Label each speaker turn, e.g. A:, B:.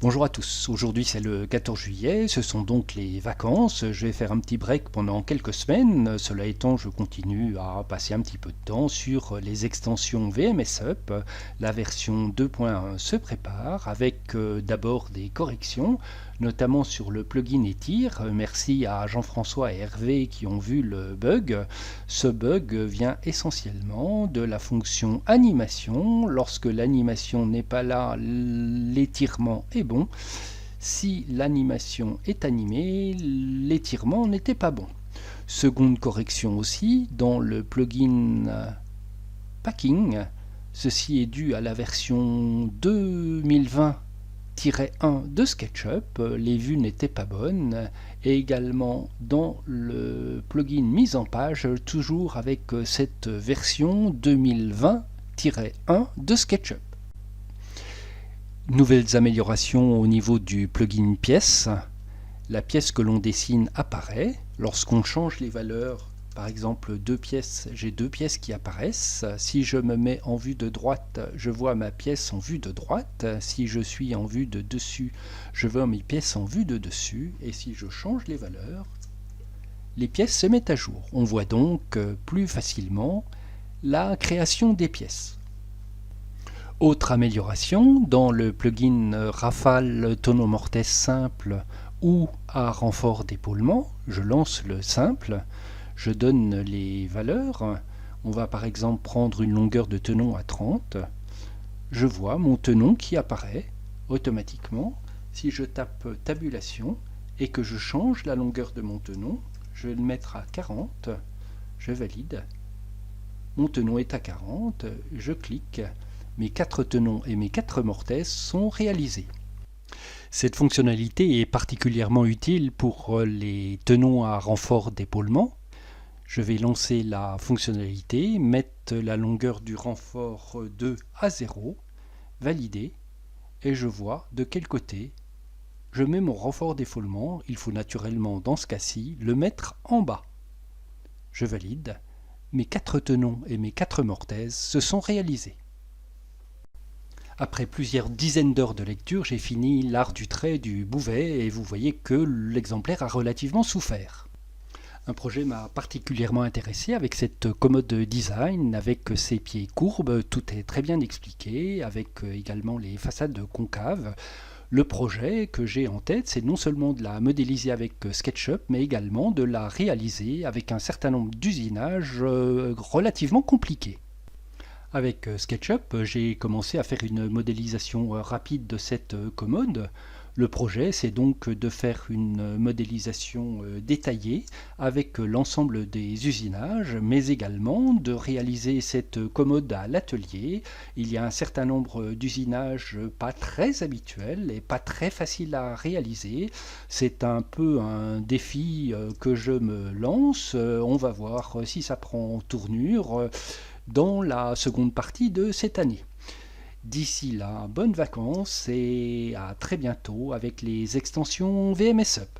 A: Bonjour à tous, aujourd'hui c'est le 14 juillet, ce sont donc les vacances, je vais faire un petit break pendant quelques semaines, cela étant je continue à passer un petit peu de temps sur les extensions VMS Up, la version 2.1 se prépare avec d'abord des corrections, notamment sur le plugin Etir, merci à Jean-François et Hervé qui ont vu le bug. Ce bug vient essentiellement de la fonction animation, lorsque l'animation n'est pas là, l'étirement est bon. Si l'animation est animée, l'étirement n'était pas bon. Seconde correction aussi, dans le plugin Packing, ceci est dû à la version 2020-1 de SketchUp, les vues n'étaient pas bonnes, et également dans le plugin mise en page, toujours avec cette version 2020-1 de SketchUp. Nouvelles améliorations au niveau du plugin pièce. La pièce que l'on dessine apparaît. Lorsqu'on change les valeurs, par exemple j'ai deux pièces qui apparaissent. Si je me mets en vue de droite, je vois ma pièce en vue de droite. Si je suis en vue de dessus, je vois mes pièces en vue de dessus. Et si je change les valeurs, les pièces se mettent à jour. On voit donc plus facilement la création des pièces. Autre amélioration, dans le plugin Rafale Tonneau Mortaise simple ou à renfort d'épaulement, je lance le simple, je donne les valeurs, on va par exemple prendre une longueur de tenon à 30, je vois mon tenon qui apparaît automatiquement. Si je tape tabulation et que je change la longueur de mon tenon, je vais le mettre à 40, je valide, mon tenon est à 40, je clique, mes 4 tenons et mes 4 mortaises sont réalisés. Cette fonctionnalité est particulièrement utile pour les tenons à renfort d'épaulement. Je vais lancer la fonctionnalité, mettre la longueur du renfort 2 à 0, valider, et je vois de quel côté je mets mon renfort d'épaulement. Il faut naturellement, dans ce cas-ci, le mettre en bas. Je valide, mes 4 tenons et mes 4 mortaises se sont réalisés. Après plusieurs dizaines d'heures de lecture, j'ai fini l'art du trait du Bouvet et vous voyez que l'exemplaire a relativement souffert. Un projet m'a particulièrement intéressé avec cette commode design, avec ses pieds courbes, tout est très bien expliqué, avec également les façades concaves. Le projet que j'ai en tête, c'est non seulement de la modéliser avec SketchUp, mais également de la réaliser avec un certain nombre d'usinages relativement compliqués. Avec SketchUp, j'ai commencé à faire une modélisation rapide de cette commode. Le projet, c'est donc de faire une modélisation détaillée avec l'ensemble des usinages, mais également de réaliser cette commode à l'atelier. Il y a un certain nombre d'usinages pas très habituels et pas très faciles à réaliser. C'est un peu un défi que je me lance. On va voir si ça prend tournure dans la seconde partie de cette année. D'ici là, bonnes vacances et à très bientôt avec les extensions VMS Up.